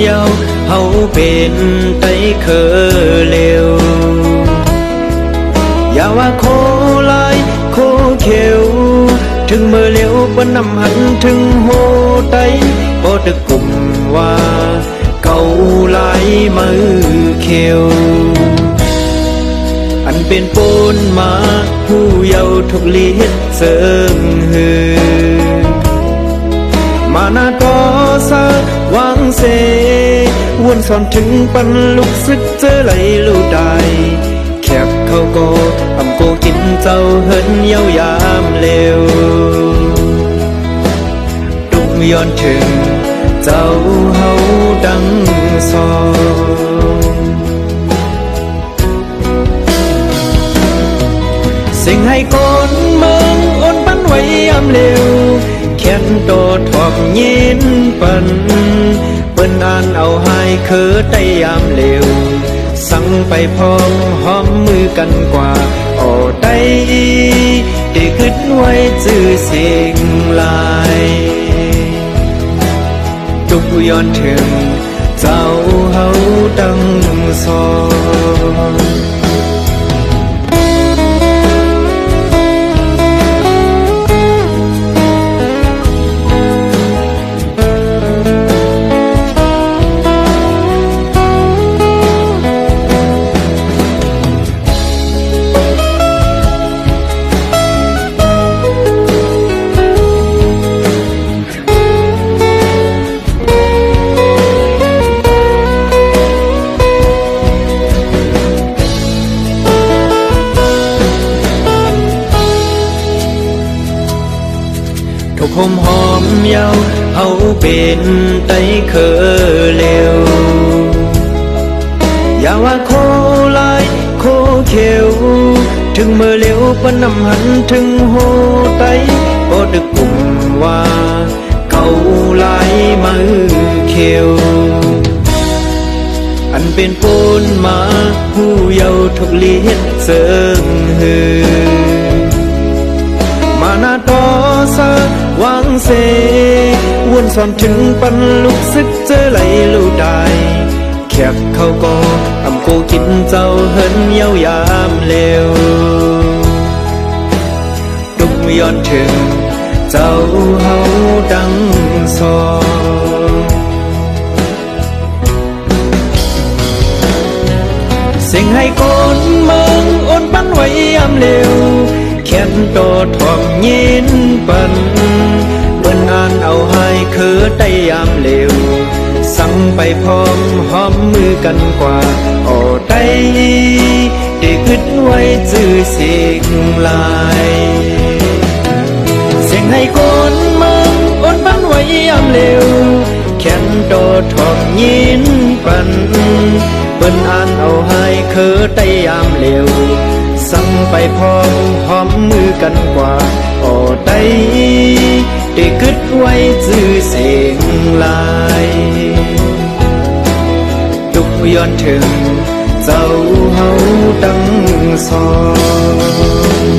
ยาวเฮาเป็นไตเคอเลวอย่าว่าโคลายโคเขียวถึงเมื่อเลี้ยวปนน้ำหันถึงโหไตบ่ตึกกลุ่มว่าเก่าลายมือเขียวอันเป็นปูนมาผู้เยาทุกลีดเสริมหือมานาต่อสาวางเสวนสอนถึงปันลุกซึกเจอไหลลูกได้แคบเขาก็อำโกกินเจ้าเหินเยาวยามเร็วดุกย้อนถึงเจ้าเฮาดังสองสิ่งให้คนเมืองอ่อนปันไว้ยามเร็วแค้นโตทอบยินปันเปิ้นอ่านเอาให้คือได้ยามเร็วสั่งไปพร้อมหอมมือกันกว่าโอ้ได้ได้คิดไว้จื้อสิ่งลายทุกย้อนถึงเจ้าเฮาดังสองทุกหอมหอมเยาเฮาเป็นไตเคอเลวอย่าว่าโคลายโคเขียวถึงเมื่อเลี้ยวปนน้ำหันถึงโหไตบ่ดึกกลุ่มว่าเก่าลายมือเขียวอันเป็นปูนมาผู้เยาทุกลีดเสริมหือมานาต่อสาวางเสวนสอนถึงปันลุกซึกเจอไหลลูกได้แคบเขาก็อำโกกินเจ้าเหินเยาวยามเร็วดุกย้อนถึงเจ้าเฮาดังสองสิ่งให้คนเมืองอ่อนปันไว้ยามเร็วแค้นโตทอบยินปันเปิ้นอ่านเอาให้คือได้ยามเร็วสั่งไปพร้อมหอมมือกันกว่าโอ้ได้ได้คิดไว้จื้อสิ่งลายเสียงให้คนเมืองอ่อนปันไว้ยามเร็วแค้นโตทอบยินปันเปิ้นอ่านเอาให้คือได้ยามเร็วสั่งไปพร้อมหอมมือกันกว่าโอ้ได้ได้คิดไว้จื้อสิ่งลายทุกย้อนถึงเจ้าเฮาดังสอง